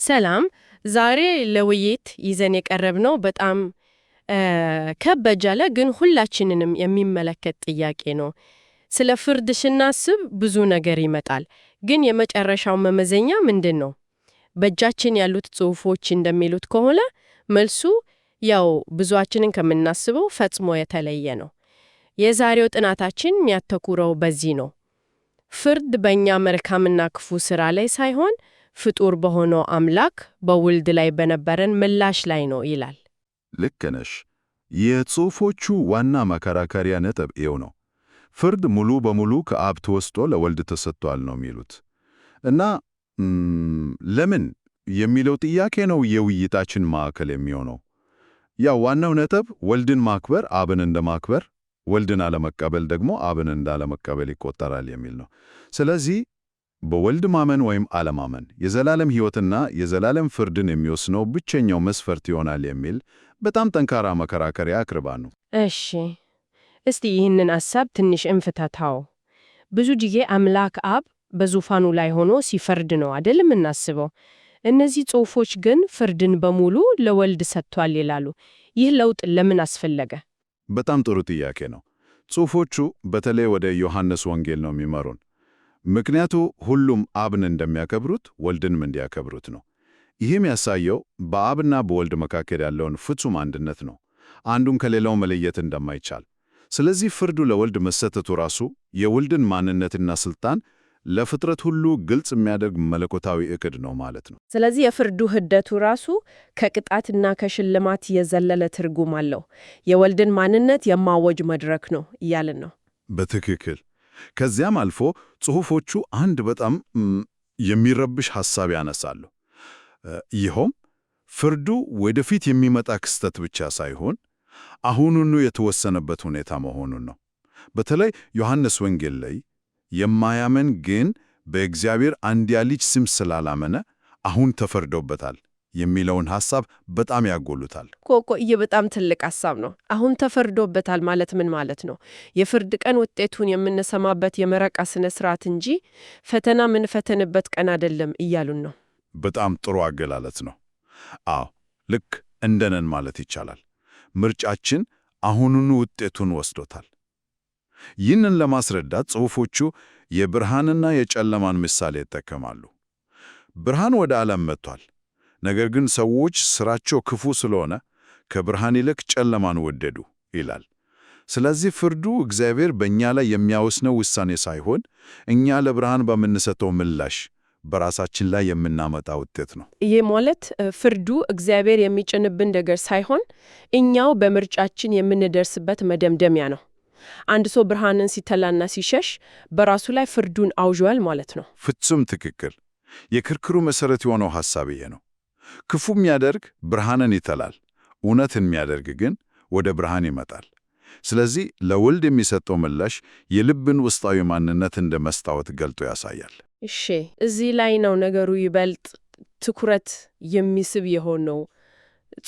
ሰላም። ዛሬ ለውይይት ይዘን የቀረብነው በጣም ከበድ ያለ ግን ሁላችንንም የሚመለከት ጥያቄ ነው። ስለ ፍርድ ስናስብ ብዙ ነገር ይመጣል። ግን የመጨረሻው መመዘኛ ምንድን ነው? በእጃችን ያሉት ጽሑፎች እንደሚሉት ከሆነ መልሱ ያው ብዙአችንን ከምናስበው ፈጽሞ የተለየ ነው። የዛሬው ጥናታችን የሚያተኩረው በዚህ ነው። ፍርድ በእኛ መልካምና ክፉ ሥራ ላይ ሳይሆን ፍጡር በሆነው አምላክ በውልድ ላይ በነበረን ምላሽ ላይ ነው ይላል። ልክ ነሽ። የጽሑፎቹ ዋና መከራከሪያ ነጥብ ይኸው ነው። ፍርድ ሙሉ በሙሉ ከአብ ተወስዶ ለወልድ ተሰጥቷል ነው የሚሉት እና ለምን የሚለው ጥያቄ ነው የውይይታችን ማዕከል የሚሆነው። ያው ዋናው ነጥብ ወልድን ማክበር አብን እንደማክበር፣ ወልድን አለመቀበል ደግሞ አብን እንዳለመቀበል ይቆጠራል የሚል ነው። ስለዚህ በወልድ ማመን ወይም አለማመን የዘላለም ሕይወትና የዘላለም ፍርድን የሚወስነው ብቸኛው መስፈርት ይሆናል የሚል በጣም ጠንካራ መከራከሪያ አቅርባሉ። እሺ፣ እስቲ ይህንን ሐሳብ ትንሽ እንፍታታው። ብዙ ጊዜ አምላክ አብ በዙፋኑ ላይ ሆኖ ሲፈርድ ነው አይደል የምናስበው። እነዚህ ጽሑፎች ግን ፍርድን በሙሉ ለወልድ ሰጥቷል ይላሉ። ይህ ለውጥ ለምን አስፈለገ? በጣም ጥሩ ጥያቄ ነው። ጽሑፎቹ በተለይ ወደ ዮሐንስ ወንጌል ነው የሚመሩን። ምክንያቱ ሁሉም አብን እንደሚያከብሩት ወልድንም እንዲያከብሩት ነው። ይህም ያሳየው በአብና በወልድ መካከል ያለውን ፍጹም አንድነት ነው፣ አንዱን ከሌላው መለየት እንደማይቻል። ስለዚህ ፍርዱ ለወልድ መሰጠቱ ራሱ የወልድን ማንነትና ስልጣን ለፍጥረት ሁሉ ግልጽ የሚያደርግ መለኮታዊ ዕቅድ ነው ማለት ነው። ስለዚህ የፍርዱ ሂደቱ ራሱ ከቅጣትና ከሽልማት የዘለለ ትርጉም አለው። የወልድን ማንነት የማወጅ መድረክ ነው እያልን ነው። በትክክል። ከዚያም አልፎ ጽሑፎቹ አንድ በጣም የሚረብሽ ሐሳብ ያነሳሉ። ይኸውም ፍርዱ ወደፊት የሚመጣ ክስተት ብቻ ሳይሆን አሁኑኑ የተወሰነበት ሁኔታ መሆኑን ነው። በተለይ ዮሐንስ ወንጌል ላይ የማያመን ግን በእግዚአብሔር አንድያ ልጅ ስም ስላላመነ አሁን ተፈርዶበታል የሚለውን ሐሳብ በጣም ያጎሉታል። ይህ በጣም ትልቅ ሐሳብ ነው። አሁን ተፈርዶበታል ማለት ምን ማለት ነው? የፍርድ ቀን ውጤቱን የምንሰማበት የመረቃ ስነ ስርዓት እንጂ ፈተና የምንፈተንበት ቀን አይደለም እያሉን ነው። በጣም ጥሩ አገላለጽ ነው። አዎ፣ ልክ እንደነን ማለት ይቻላል። ምርጫችን አሁኑኑ ውጤቱን ወስዶታል። ይህንን ለማስረዳት ጽሑፎቹ የብርሃንና የጨለማን ምሳሌ ይጠቀማሉ። ብርሃን ወደ ዓለም መጥቷል። ነገር ግን ሰዎች ሥራቸው ክፉ ስለሆነ ከብርሃን ይልቅ ጨለማን ወደዱ ይላል። ስለዚህ ፍርዱ እግዚአብሔር በእኛ ላይ የሚያወስነው ውሳኔ ሳይሆን እኛ ለብርሃን በምንሰጠው ምላሽ በራሳችን ላይ የምናመጣ ውጤት ነው። ይህ ማለት ፍርዱ እግዚአብሔር የሚጭንብን ነገር ሳይሆን እኛው በምርጫችን የምንደርስበት መደምደሚያ ነው። አንድ ሰው ብርሃንን ሲተላና ሲሸሽ በራሱ ላይ ፍርዱን አውጇል ማለት ነው። ፍጹም ትክክል። የክርክሩ መሠረት የሆነው ሐሳብ ይሄ ነው። ክፉ የሚያደርግ ብርሃንን ይተላል፣ እውነትን የሚያደርግ ግን ወደ ብርሃን ይመጣል። ስለዚህ ለወልድ የሚሰጠው ምላሽ የልብን ውስጣዊ ማንነት እንደ መስታወት ገልጦ ያሳያል። እሺ፣ እዚህ ላይ ነው ነገሩ ይበልጥ ትኩረት የሚስብ የሆነው።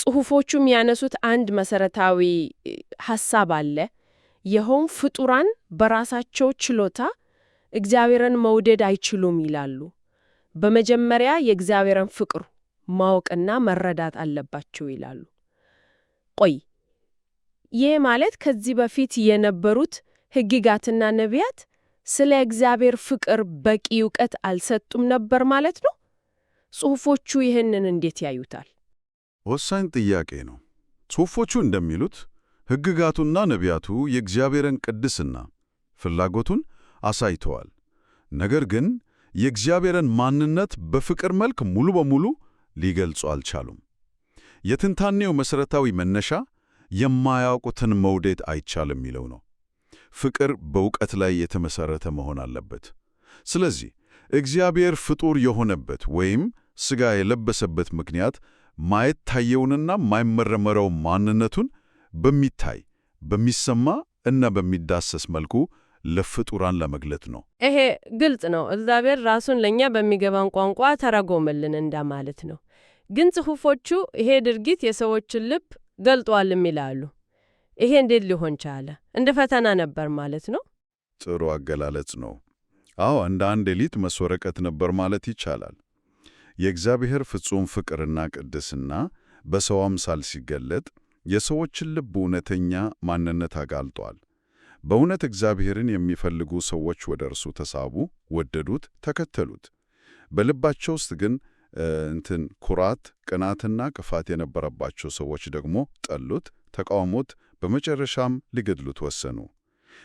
ጽሑፎቹ የሚያነሱት አንድ መሠረታዊ ሐሳብ አለ። ይኸውም ፍጡራን በራሳቸው ችሎታ እግዚአብሔርን መውደድ አይችሉም ይላሉ። በመጀመሪያ የእግዚአብሔርን ፍቅር ማወቅና መረዳት አለባቸው ይላሉ። ይህ ማለት ከዚህ በፊት የነበሩት ሕግጋትና ነቢያት ስለ እግዚአብሔር ፍቅር በቂ ዕውቀት አልሰጡም ነበር ማለት ነው? ጽሑፎቹ ይህንን እንዴት ያዩታል? ወሳኝ ጥያቄ ነው። ጽሑፎቹ እንደሚሉት ሕግጋቱና ነቢያቱ የእግዚአብሔርን ቅድስና ፍላጎቱን አሳይተዋል። ነገር ግን የእግዚአብሔርን ማንነት በፍቅር መልክ ሙሉ በሙሉ ሊገልጹ አልቻሉም። የትንታኔው መሠረታዊ መነሻ የማያውቁትን መውደድ አይቻልም የሚለው ነው። ፍቅር በእውቀት ላይ የተመሠረተ መሆን አለበት። ስለዚህ እግዚአብሔር ፍጡር የሆነበት ወይም ሥጋ የለበሰበት ምክንያት ማይታየውንና ማይመረመረው ማንነቱን በሚታይ በሚሰማ እና በሚዳሰስ መልኩ ለፍጡራን ለመግለጥ ነው። ይሄ ግልጽ ነው። እግዚአብሔር ራሱን ለእኛ በሚገባን ቋንቋ ተረጎመልን እንደማለት ነው። ግን ጽሑፎቹ ይሄ ድርጊት የሰዎችን ልብ ገልጧልም ይላሉ። ይሄ እንዴት ሊሆን ቻለ? እንደ ፈተና ነበር ማለት ነው? ጥሩ አገላለጽ ነው። አዎ፣ እንደ አንድ ኤሊት መስወረቀት ነበር ማለት ይቻላል። የእግዚአብሔር ፍጹም ፍቅርና ቅድስና በሰው አምሳል ሲገለጥ የሰዎችን ልብ እውነተኛ ማንነት አጋልጧል። በእውነት እግዚአብሔርን የሚፈልጉ ሰዎች ወደ እርሱ ተሳቡ፣ ወደዱት፣ ተከተሉት። በልባቸው ውስጥ ግን ኩራት፣ ቅናትና ክፋት የነበረባቸው ሰዎች ደግሞ ጠሉት፣ ተቃውሞት፣ በመጨረሻም ሊገድሉት ወሰኑ።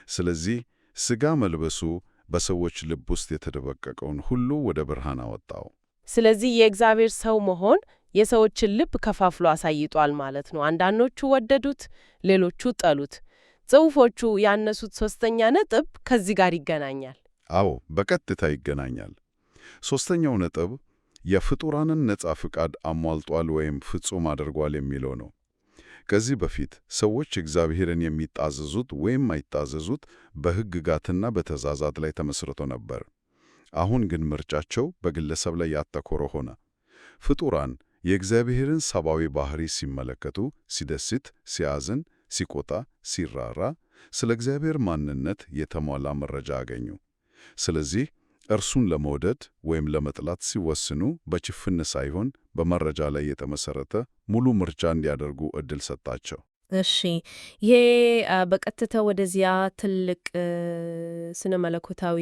ስለዚህ ሥጋ መልበሱ በሰዎች ልብ ውስጥ የተደበቀቀውን ሁሉ ወደ ብርሃን አወጣው። ስለዚህ የእግዚአብሔር ሰው መሆን የሰዎችን ልብ ከፋፍሎ አሳይቷል ማለት ነው። አንዳንዶቹ ወደዱት፣ ሌሎቹ ጠሉት። ጽሑፎቹ ያነሱት ሦስተኛ ነጥብ ከዚህ ጋር ይገናኛል። አዎ፣ በቀጥታ ይገናኛል። ሦስተኛው ነጥብ የፍጡራንን ነጻ ፍቃድ አሟልጧል ወይም ፍጹም አድርጓል የሚለው ነው። ከዚህ በፊት ሰዎች እግዚአብሔርን የሚታዘዙት ወይም አይታዘዙት በሕግጋትና በትእዛዛት ላይ ተመስርቶ ነበር። አሁን ግን ምርጫቸው በግለሰብ ላይ ያተኮረ ሆነ። ፍጡራን የእግዚአብሔርን ሰብአዊ ባህሪ ሲመለከቱ፣ ሲደስት፣ ሲያዝን፣ ሲቆጣ፣ ሲራራ፣ ስለ እግዚአብሔር ማንነት የተሟላ መረጃ አገኙ። ስለዚህ እርሱን ለመውደድ ወይም ለመጥላት ሲወስኑ በጭፍን ሳይሆን በመረጃ ላይ የተመሰረተ ሙሉ ምርጫ እንዲያደርጉ ዕድል ሰጣቸው። እሺ፣ ይሄ በቀጥታ ወደዚያ ትልቅ ስነ መለኮታዊ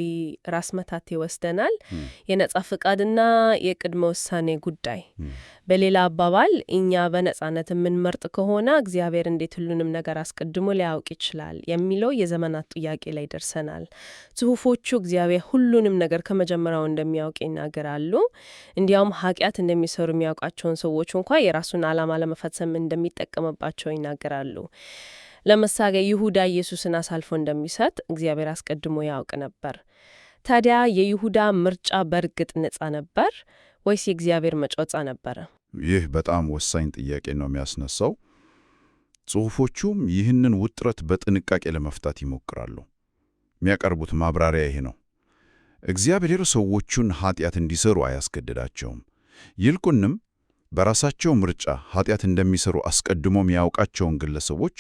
ራስ መታት ይወስደናል። የነጻ ፍቃድና የቅድመ ውሳኔ ጉዳይ። በሌላ አባባል እኛ በነጻነት የምንመርጥ ከሆነ እግዚአብሔር እንዴት ሁሉንም ነገር አስቀድሞ ሊያውቅ ይችላል የሚለው የዘመናት ጥያቄ ላይ ደርሰናል። ጽሑፎቹ እግዚአብሔር ሁሉንም ነገር ከመጀመሪያው እንደሚያውቅ ይናገራሉ። እንዲያውም ኃጢአት እንደሚሰሩ የሚያውቃቸውን ሰዎች እንኳ የራሱን ዓላማ ለመፈጸም እንደሚጠቀምባቸው ይናገራሉ። ለምሳሌ ይሁዳ ኢየሱስን አሳልፎ እንደሚሰጥ እግዚአብሔር አስቀድሞ ያውቅ ነበር። ታዲያ የይሁዳ ምርጫ በእርግጥ ነጻ ነበር ወይስ የእግዚአብሔር መጮጻ ነበረ? ይህ በጣም ወሳኝ ጥያቄ ነው የሚያስነሳው። ጽሑፎቹም ይህንን ውጥረት በጥንቃቄ ለመፍታት ይሞክራሉ። የሚያቀርቡት ማብራሪያ ይሄ ነው። እግዚአብሔር ሰዎቹን ኃጢአት እንዲሰሩ አያስገድዳቸውም። ይልቁንም በራሳቸው ምርጫ ኃጢአት እንደሚሰሩ አስቀድሞ የሚያውቃቸውን ግለሰቦች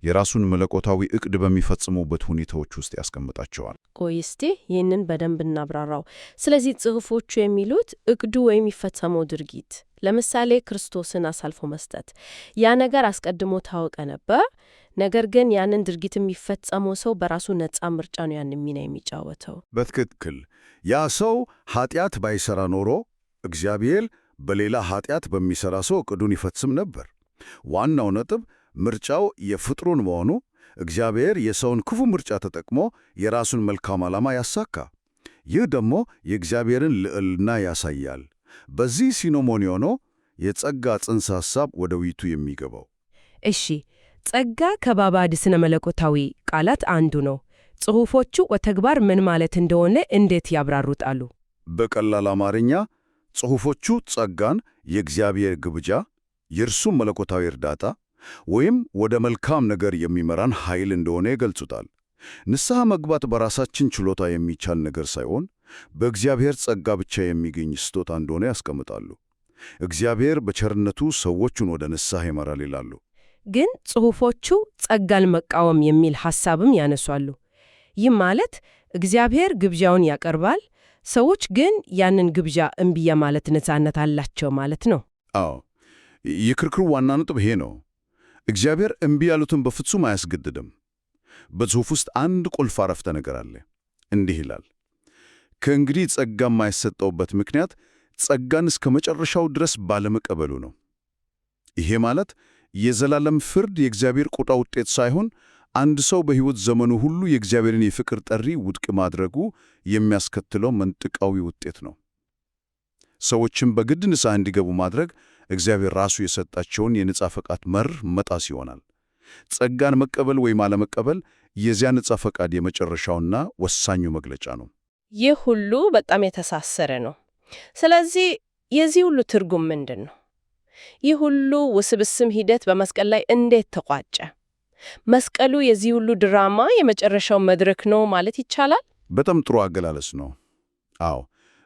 የራሱን መለኮታዊ ዕቅድ በሚፈጽሙበት ሁኔታዎች ውስጥ ያስቀምጣቸዋል። ቆይ እስቲ ይህንን በደንብ እናብራራው። ስለዚህ ጽሑፎቹ የሚሉት ዕቅዱ ወይም የሚፈጸመው ድርጊት፣ ለምሳሌ ክርስቶስን አሳልፎ መስጠት፣ ያ ነገር አስቀድሞ ታወቀ ነበር። ነገር ግን ያንን ድርጊት የሚፈጸመው ሰው በራሱ ነጻ ምርጫ ነው ያን ሚና የሚጫወተው። በትክክል ያ ሰው ኃጢአት ባይሰራ ኖሮ እግዚአብሔር በሌላ ኃጢአት በሚሠራ ሰው ዕቅዱን ይፈጽም ነበር። ዋናው ነጥብ ምርጫው የፍጥሩን መሆኑ፣ እግዚአብሔር የሰውን ክፉ ምርጫ ተጠቅሞ የራሱን መልካም ዓላማ ያሳካ። ይህ ደግሞ የእግዚአብሔርን ልዕልና ያሳያል። በዚህ ሲኖሞኒዮ ነው የጸጋ ጽንሰ ሐሳብ ወደ ውይይቱ የሚገባው። እሺ፣ ጸጋ ከባባድ ስነ መለኮታዊ ቃላት አንዱ ነው። ጽሑፎቹ በተግባር ምን ማለት እንደሆነ እንዴት ያብራሩታሉ? በቀላል አማርኛ ጽሑፎቹ ጸጋን የእግዚአብሔር ግብዣ፣ የእርሱም መለኮታዊ እርዳታ ወይም ወደ መልካም ነገር የሚመራን ኃይል እንደሆነ ይገልጹታል። ንስሐ መግባት በራሳችን ችሎታ የሚቻል ነገር ሳይሆን በእግዚአብሔር ጸጋ ብቻ የሚገኝ ስጦታ እንደሆነ ያስቀምጣሉ። እግዚአብሔር በቸርነቱ ሰዎቹን ወደ ንስሐ ይመራል ይላሉ። ግን ጽሑፎቹ ጸጋን መቃወም የሚል ሐሳብም ያነሷሉ። ይህ ማለት እግዚአብሔር ግብዣውን ያቀርባል፣ ሰዎች ግን ያንን ግብዣ እምቢ የማለት ነጻነት አላቸው ማለት ነው። አዎ፣ የክርክሩ ዋና ነጥብ ይሄ ነው። እግዚአብሔር እምቢ ያሉትን በፍጹም አያስገድድም። በጽሑፍ ውስጥ አንድ ቁልፍ አረፍተ ነገር አለ። እንዲህ ይላል፣ ከእንግዲህ ጸጋ የማይሰጠውበት ምክንያት ጸጋን እስከ መጨረሻው ድረስ ባለመቀበሉ ነው። ይሄ ማለት የዘላለም ፍርድ የእግዚአብሔር ቁጣ ውጤት ሳይሆን አንድ ሰው በሕይወት ዘመኑ ሁሉ የእግዚአብሔርን የፍቅር ጥሪ ውድቅ ማድረጉ የሚያስከትለው መንጥቃዊ ውጤት ነው። ሰዎችም በግድ ንስሐ እንዲገቡ ማድረግ እግዚአብሔር ራሱ የሰጣቸውን የነጻ ፈቃድ መርህ መጣስ ይሆናል። ጸጋን መቀበል ወይም አለመቀበል የዚያ ነጻ ፈቃድ የመጨረሻውና ወሳኙ መግለጫ ነው። ይህ ሁሉ በጣም የተሳሰረ ነው። ስለዚህ የዚህ ሁሉ ትርጉም ምንድን ነው? ይህ ሁሉ ውስብስብ ሂደት በመስቀል ላይ እንዴት ተቋጨ? መስቀሉ የዚህ ሁሉ ድራማ የመጨረሻው መድረክ ነው ማለት ይቻላል? በጣም ጥሩ አገላለጽ ነው። አዎ፣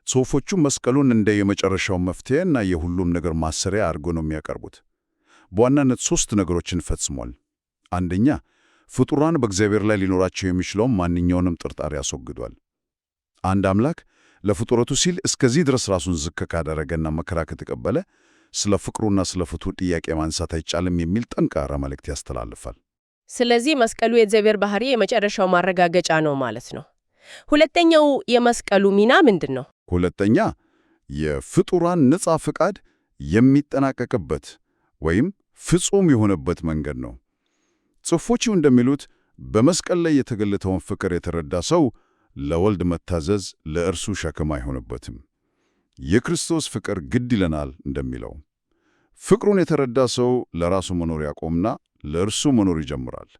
ጽሑፎቹ መስቀሉን እንደ የመጨረሻው መፍትሄ እና የሁሉም ነገር ማሰሪያ አድርጎ ነው የሚያቀርቡት። በዋናነት 3 ነገሮችን ፈጽሟል። አንደኛ፣ ፍጡራን በእግዚአብሔር ላይ ሊኖራቸው የሚችለውን ማንኛውንም ጥርጣሬ አስወግዷል። አንድ አምላክ ለፍጥረቱ ሲል እስከዚህ ድረስ ራሱን ዝቅ ካደረገና መከራ ከተቀበለ ስለ ፍቅሩና ስለ ፍቱር ጥያቄ ማንሳት አይቻልም የሚል ጠንካራ መልእክት ያስተላልፋል። ስለዚህ መስቀሉ የእግዚአብሔር ባህሪ የመጨረሻው ማረጋገጫ ነው ማለት ነው። ሁለተኛው የመስቀሉ ሚና ምንድን ነው? ሁለተኛ የፍጡራን ነፃ ፈቃድ የሚጠናቀቅበት ወይም ፍጹም የሆነበት መንገድ ነው። ጽሑፎቹ እንደሚሉት በመስቀል ላይ የተገለጠውን ፍቅር የተረዳ ሰው ለወልድ መታዘዝ ለእርሱ ሸክም አይሆንበትም። የክርስቶስ ፍቅር ግድ ይለናል እንደሚለው ፍቅሩን የተረዳ ሰው ለራሱ መኖር ያቆምና ለእርሱ መኖር ይጀምራል።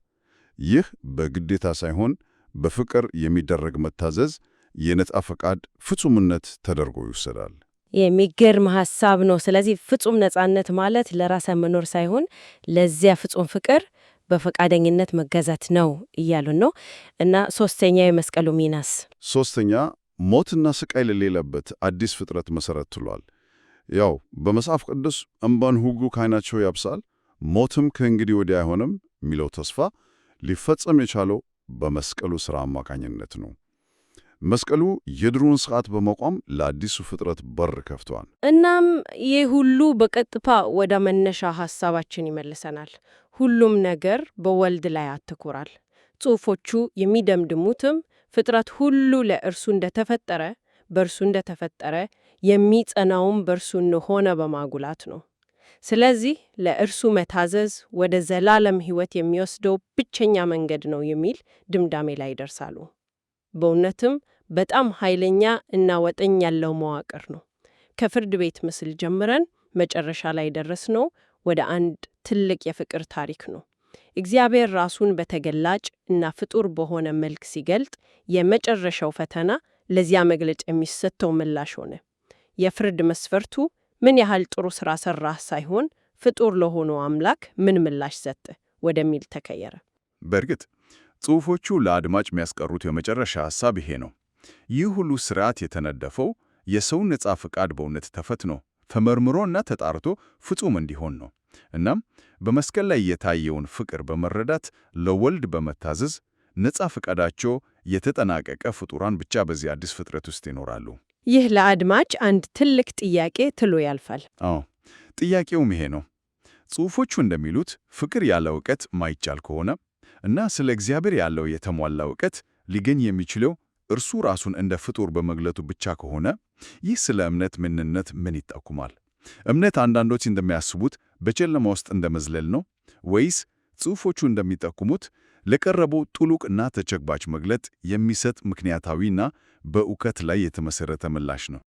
ይህ በግዴታ ሳይሆን በፍቅር የሚደረግ መታዘዝ የነፃ ፈቃድ ፍጹምነት ተደርጎ ይወሰዳል። የሚገርም ሐሳብ ነው። ስለዚህ ፍጹም ነፃነት ማለት ለራስ መኖር ሳይሆን ለዚያ ፍጹም ፍቅር በፈቃደኝነት መገዛት ነው እያሉን ነው። እና ሶስተኛው የመስቀሉ ሚናስ? ሶስተኛ ሞትና ስቃይ ለሌለበት አዲስ ፍጥረት መሠረት ትሏል። ያው በመጽሐፍ ቅዱስ እምባን ሁሉ ከዓይናቸው ያብሳል፣ ሞትም ከእንግዲህ ወዲህ አይሆንም የሚለው ተስፋ ሊፈጸም የቻለው በመስቀሉ ሥራ አማካኝነት ነው። መስቀሉ የድሮውን ሥርዓት በመቋም ለአዲሱ ፍጥረት በር ከፍቷል። እናም ይህ ሁሉ በቀጥታ ወደ መነሻ ሐሳባችን ይመልሰናል። ሁሉም ነገር በወልድ ላይ ያተኩራል። ጽሑፎቹ የሚደምድሙትም ፍጥረት ሁሉ ለእርሱ እንደተፈጠረ፣ በእርሱ እንደተፈጠረ፣ የሚጸናውም በእርሱ እንደሆነ በማጉላት ነው። ስለዚህ ለእርሱ መታዘዝ ወደ ዘላለም ሕይወት የሚወስደው ብቸኛ መንገድ ነው የሚል ድምዳሜ ላይ ይደርሳሉ። በእውነትም በጣም ኃይለኛ እና ወጥኝ ያለው መዋቅር ነው። ከፍርድ ቤት ምስል ጀምረን መጨረሻ ላይ ደረስነው ወደ አንድ ትልቅ የፍቅር ታሪክ ነው። እግዚአብሔር ራሱን በተገላጭ እና ፍጡር በሆነ መልክ ሲገልጥ የመጨረሻው ፈተና ለዚያ መግለጫ የሚሰጠው ምላሽ ሆነ። የፍርድ መስፈርቱ ምን ያህል ጥሩ ሥራ ሠራህ ሳይሆን ፍጡር ለሆነው አምላክ ምን ምላሽ ሰጠ ወደሚል ተቀየረ። በእርግጥ ጽሑፎቹ ለአድማጭ የሚያስቀሩት የመጨረሻ ሐሳብ ይሄ ነው። ይህ ሁሉ ሥርዓት የተነደፈው የሰውን ነፃ ፈቃድ በእውነት ተፈትኖ ተመርምሮና ተጣርቶ ፍጹም እንዲሆን ነው። እናም በመስቀል ላይ የታየውን ፍቅር በመረዳት ለወልድ በመታዘዝ ነፃ ፈቃዳቸው የተጠናቀቀ ፍጡራን ብቻ በዚህ አዲስ ፍጥረት ውስጥ ይኖራሉ። ይህ ለአድማጭ አንድ ትልቅ ጥያቄ ትሎ ያልፋል። አዎ፣ ጥያቄውም ይሄ ነው። ጽሑፎቹ እንደሚሉት ፍቅር ያለ እውቀት ማይቻል ከሆነ እና ስለ እግዚአብሔር ያለው የተሟላ እውቀት ሊገኝ የሚችለው እርሱ ራሱን እንደ ፍጡር በመግለጡ ብቻ ከሆነ ይህ ስለ እምነት ምንነት ምን ይጠቁማል? እምነት አንዳንዶች እንደሚያስቡት በጨለማ ውስጥ እንደ መዝለል ነው ወይስ ጽሑፎቹ እንደሚጠቁሙት ለቀረበው ጥሉቅ እና ተጨባጭ መግለጥ የሚሰጥ ምክንያታዊና በእውቀት ላይ የተመሠረተ ምላሽ ነው?